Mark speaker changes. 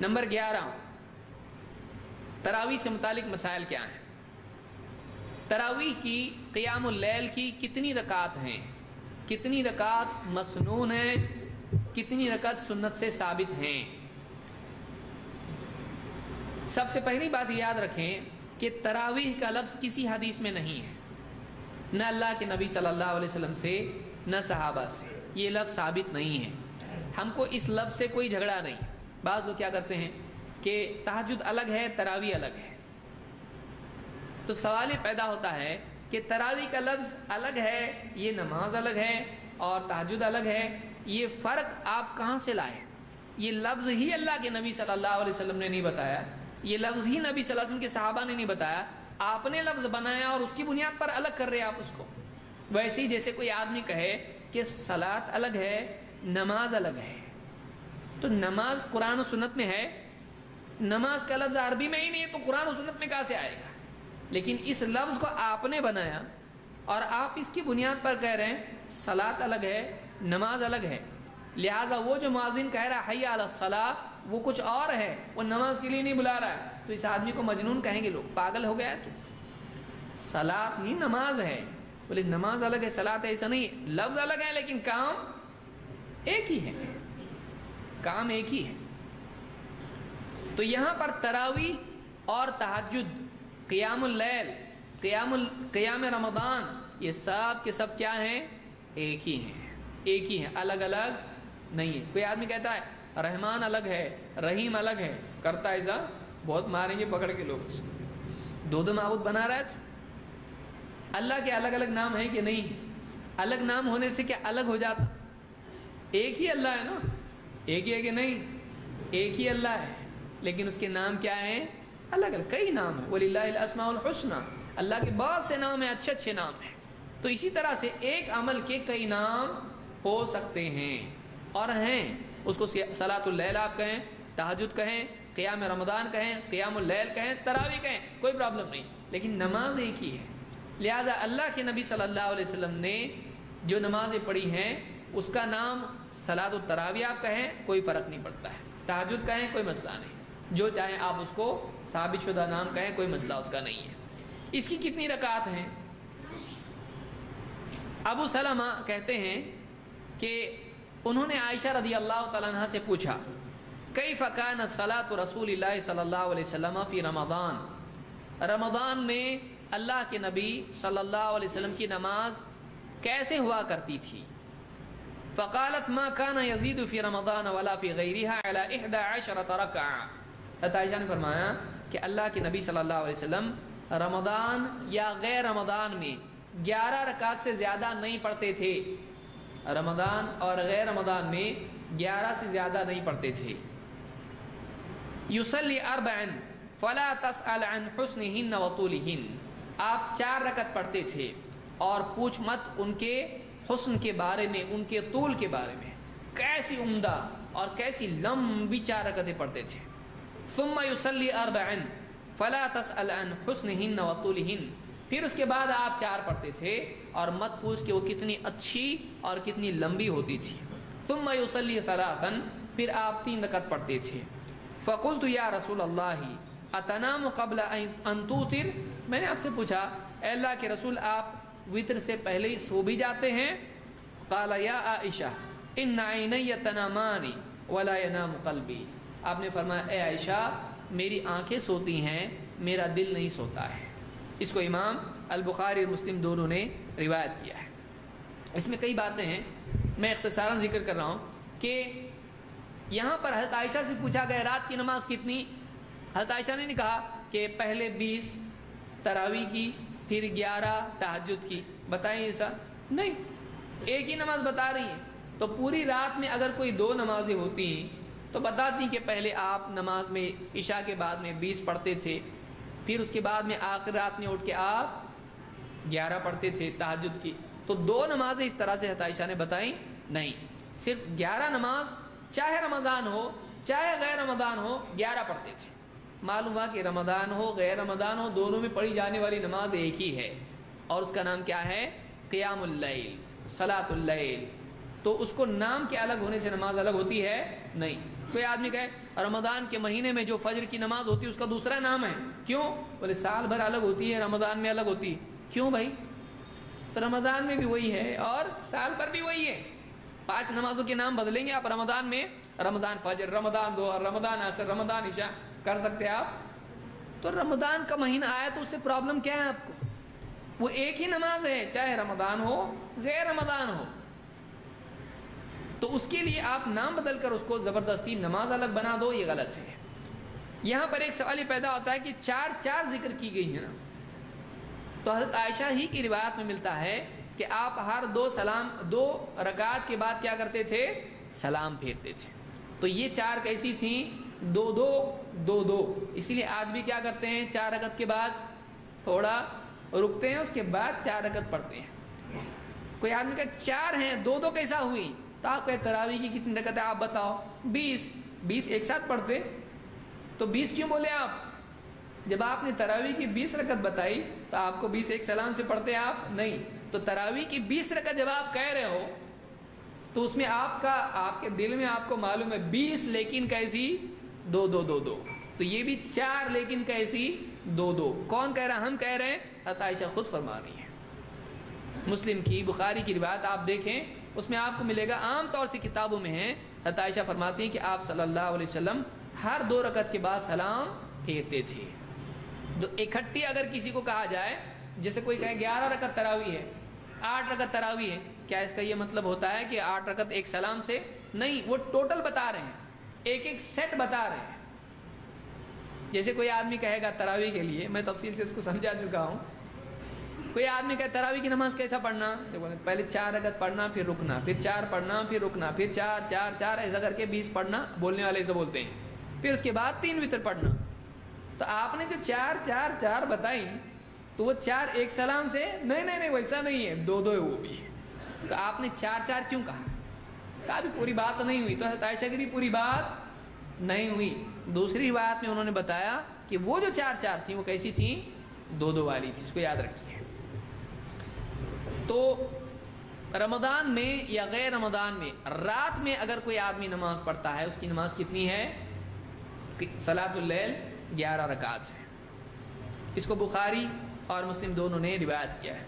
Speaker 1: Number 11، تراویح سے متعلق مسائل کیا ہیں؟ تراویح کی قیام اللیل کی کتنی رکعات ہیں، کتنی رکعات مسنون ہیں، کتنی رکعت سنت سے ثابت ہیں؟ سب سے پہلی بات یاد رکھیں کہ تراویح کا لفظ کسی حدیث میں نہیں ہے، نہ اللہ کے نبی صلی اللہ علیہ وسلم سے نہ صحابہ سے، یہ لفظ ثابت نہیں ہے۔ ہم کو اس لفظ سے کوئی جھگڑا نہیں۔ بعض لوگ کیا کرتے ہیں کہ تہجد الگ ہے، تراویح الگ ہے، تو سوال یہ پیدا ہوتا ہے کہ تراویح کا لفظ الگ ہے، یہ نماز الگ ہے، اور تہجد الگ ہے، یہ فرق آپ کہاں سے لائے؟ یہ لفظ ہی اللہ کے نبی صلی اللہ علیہ وسلم نے نہیں بتایا، یہ لفظ ہی نبی صلی اللہ علیہ وسلم کے صحابہ نے نہیں بتایا، آپ نے لفظ بنایا اور اس کی بنیاد پر الگ کر رہے آپ اس کو۔ ویسے ہی جیسے کوئی آدمی کہے کہ صلاۃ الگ ہے، نماز الگ ہے، تو نماز قرآن و سنت میں ہے، نماز کا لفظ عربی میں ہی نہیں ہے تو قرآن و سنت میں کہاں سے آئے گا؟ لیکن اس لفظ کو آپ نے بنایا اور آپ اس کی بنیاد پر کہہ رہے ہیں صلاۃ الگ ہے، نماز الگ ہے، لہٰذا وہ جو مؤذن کہہ رہا ہے حی علی الصلاۃ وہ کچھ اور ہے، وہ نماز کے لیے نہیں بلا رہا ہے، تو اس آدمی کو مجنون کہیں گے لوگ، پاگل ہو گیا ہے تو۔ صلاۃ ہی نماز ہے، بولے نماز الگ ہے صلاۃ ہے، ایسا نہیں ہے، لفظ الگ ہے لیکن کام ایک ہی ہے، کام ایک ہی ہے۔ تو یہاں پر تراویح اور تہجد، قیام اللیل، قیام رمضان، یہ سب کے سب کیا ہیں؟ ایک ہی ہیں، ایک ہی ہیں، الگ الگ نہیں ہے۔ کوئی آدمی کہتا ہے رحمان الگ ہے، رحیم الگ ہے، کرتا ایسا بہت ماریں گے پکڑ کے لوگ، دو دو معبود بنا رہا ہے۔ تو اللہ کے الگ الگ نام ہیں کہ نہیں؟ الگ نام ہونے سے کیا الگ ہو جاتا؟ ایک ہی اللہ ہے نا، ایک ہی ہے کہ نہیں؟ ایک ہی اللہ ہے لیکن اس کے نام کیا ہیں؟ الگ الگ، کئی نام ہیں۔ وَلِلَّهِ الْأَسْمَاءُ الْحُسْنَى، اللہ کے بہت سے نام ہیں، اچھے اچھے نام ہیں۔ تو اسی طرح سے ایک عمل کے کئی نام ہو سکتے ہیں اور ہیں، اس کو صلاۃ اللیل آپ کہیں، تہجد کہیں، قیام رمضان کہیں، قیام اللیل کہیں، تراویح کہیں، کوئی پرابلم نہیں، لیکن نماز ایک ہی ہے۔ لہذا اللہ کے نبی صلی اللہ علیہ وسلم نے جو نمازیں پڑھی ہیں اس کا نام صلاۃ التراویح آپ کہیں، کوئی فرق نہیں پڑتا ہے، تہجد کہیں، کوئی مسئلہ نہیں، جو چاہیں آپ اس کو ثابت شدہ نام کہیں، کوئی مسئلہ اس کا نہیں ہے۔ اس کی کتنی رکعات ہیں؟ ابو سلمہ کہتے ہیں کہ انہوں نے عائشہ رضی اللہ تعالیٰ عنہ سے پوچھا کیف کان صلاۃ رسول اللہ صلی اللہ علیہ وسلم فی رمضان، رمضان میں اللہ کے نبی صلی اللہ علیہ وسلم کی نماز کیسے ہوا کرتی تھی؟ فقالت ما كان يزيد في رمضان ولا في غيرها على 11 ركعة، عائشہ نے فرمایا کہ اللہ کے نبی صلی اللہ علیہ وسلم رمضان یا غیر رمضان میں 11 رکعت سے زیادہ نہیں پڑھتے تھے، رمضان اور غیر رمضان میں 11 سے زیادہ نہیں پڑھتے تھے۔ یصلی 4 فلا تسأل عن حسنہن وطولہن، آپ 4 رکعت پڑھتے تھے اور پوچھ مت ان کے حسن کے بارے میں، ان کے طول کے بارے میں، کیسی عمدہ اور کیسی لمبی 4 رکعتیں پڑھتے تھے۔ ثم یصلی 4 فلا تسأل عن حسنہن وطولہن، پھر اس کے بعد آپ 4 پڑھتے تھے اور مت پوچھ کہ وہ کتنی اچھی اور کتنی لمبی ہوتی تھی۔ ثم یصلی 3، پھر آپ 3 رکعت پڑھتے تھے۔ فقلت یا رسول اللہ اتنام قبل ان توتر، میں نے آپ سے پوچھا اے اللہ کے رسول آپ وتر سے پہلے ہی سو بھی جاتے ہیں؟ قال یا عائشہ ان عینی تنامان ولا ینام قلبی، آپ نے فرمایا اے عائشہ میری آنکھیں سوتی ہیں، میرا دل نہیں سوتا ہے۔ اس کو امام البخاری اور مسلم دونوں نے روایت کیا ہے۔ اس میں کئی باتیں ہیں، میں اختصاراً ذکر کر رہا ہوں کہ یہاں پر حضرت عائشہ سے پوچھا گیا رات کی نماز کتنی، حضرت عائشہ نے کہا کہ پہلے 20 تراویح کی، پھر 11 تہجد کی، بتائیں ایسا نہیں، ایک ہی نماز بتا رہی ہیں۔ تو پوری رات میں اگر کوئی 2 نمازیں ہوتی تو بتاتی کہ پہلے آپ نماز میں عشاء کے بعد میں 20 پڑھتے تھے، پھر اس کے بعد میں آخر رات میں اٹھ کے آپ 11 پڑھتے تھے تہجد کی، تو 2 نمازیں اس طرح سے حضرت عائشہ نے بتائیں نہیں، صرف 11 نماز، چاہے رمضان ہو چاہے غیر رمضان ہو 11 پڑھتے تھے۔ معلوم ہوا کہ رمضان ہو غیر رمضان ہو دونوں میں پڑھی جانے والی نماز ایک ہی ہے، اور اس کا نام کیا ہے؟ قیام اللیل، صلاۃ اللیل۔ تو اس کو نام کے الگ ہونے سے نماز الگ ہوتی ہے؟ نہیں۔ کوئی آدمی کہے رمضان کے مہینے میں جو فجر کی نماز ہوتی ہے اس کا دوسرا نام ہے، کیوں؟ بولے سال بھر الگ ہوتی ہے، رمضان میں الگ ہوتی ہے. کیوں بھائی؟ تو رمضان میں بھی وہی ہے اور سال بھر بھی وہی ہے. 5 نمازوں کے نام بدلیں گے آپ رمضان میں، رمضان فجر، رمضان ظہر، رمضان عصر، رمضان عشاء کر سکتے ہیں آپ؟ تو رمضان کا مہینہ آیا تو اس سے پرابلم کیا ہے آپ کو؟ وہ ایک ہی نماز ہے، چاہے رمضان ہو غیر رمضان ہو. تو اس کے لیے آپ نام بدل کر اس کو زبردستی نماز الگ بنا دو، یہ غلط ہے. یہاں پر ایک سوال یہ پیدا ہوتا ہے کہ 4 ذکر کی گئی ہیں نا، تو حضرت عائشہ ہی کی روایت میں ملتا ہے کہ آپ ہر 2 رکعت کے بعد کیا کرتے تھے؟ سلام پھیرتے تھے. تو یہ 4 کیسی تھیں؟ 2-2. اسی لیے آج بھی کیا کرتے ہیں؟ 4 رکعت کے بعد تھوڑا رکتے ہیں، اس کے بعد 4 رکعت پڑھتے ہیں. کوئی آدمی کا 4 ہیں، 2 کیسا ہوئی؟ تو آپ کہتے تراویح کی کتنی رکعت ہے آپ بتاؤ؟ 20 ایک ساتھ پڑھتے. تو 20 کیوں بولے آپ؟ جب آپ نے تراویح کی 20 رکعت بتائی تو آپ کو 20 ایک سلام سے پڑھتے آپ نہیں. تو تراویح کی 20 رکعت جب آپ کہہ رہے ہو تو اس میں آپ کے دل میں آپ کو معلوم ہے 20 لیکن کیسی؟ 2. تو یہ بھی 4 لیکن کیسی؟ 2. کون کہہ رہا؟ ہم کہہ رہے ہیں، حضرت عائشہ خود فرما رہی ہیں. مسلم کی، بخاری کی روایت آپ دیکھیں، اس میں آپ کو ملے گا، عام طور سے کتابوں میں ہے، حضرت عائشہ فرماتی ہیں کہ آپ صلی اللہ علیہ وسلم ہر 2 رکعت کے بعد سلام پھیرتے تھے. اکٹھی اگر کسی کو کہا جائے، جیسے کوئی کہے 11 رکعت تراویح ہے، 8 رکعت تراویح ہے، کیا اس کا یہ مطلب ہوتا ہے کہ 8 رکعت ایک سلام سے؟ نہیں، وہ ٹوٹل بتا رہے ہیں، ایک سیٹ بتا رہے ہیں. جیسے کوئی آدمی کہے گا تراویح کے لیے، میں تفصیل سے اس کو سمجھا چکا ہوں، کوئی آدمی کہے تراویح کی نماز کیسا پڑھنا؟ پہلے 4 رکعت پڑھنا، پھر رکنا، پھر 4 پڑھنا، پھر رکنا، پھر 4 ایسا کر کے 20 پڑھنا، بولنے والے ایسا بولتے ہیں. پھر اس کے بعد 3 وتر پڑھنا. تو آپ نے جو 4 بتائی تو وہ 4 ایک سلام سے؟ نہیں ویسا نہیں ہے، 2 ہے وہ بھی. تو آپ نے 4 کیوں کہا بھی پوری بات نہیں ہوئی. تو حضرت عائشہ کی بھی پوری بات نہیں ہوئی. دوسری بات میں انہوں نے بتایا کہ وہ جو 4 تھیں وہ کیسی تھیں؟ 2 والی تھی. اس کو یاد رکھیے. تو رمضان میں یا غیر رمضان میں رات میں اگر کوئی آدمی نماز پڑھتا ہے، اس کی نماز کتنی ہے؟ صلاۃ اللیل 11 رکعات ہے. اس کو بخاری اور مسلم دونوں نے روایت کیا ہے.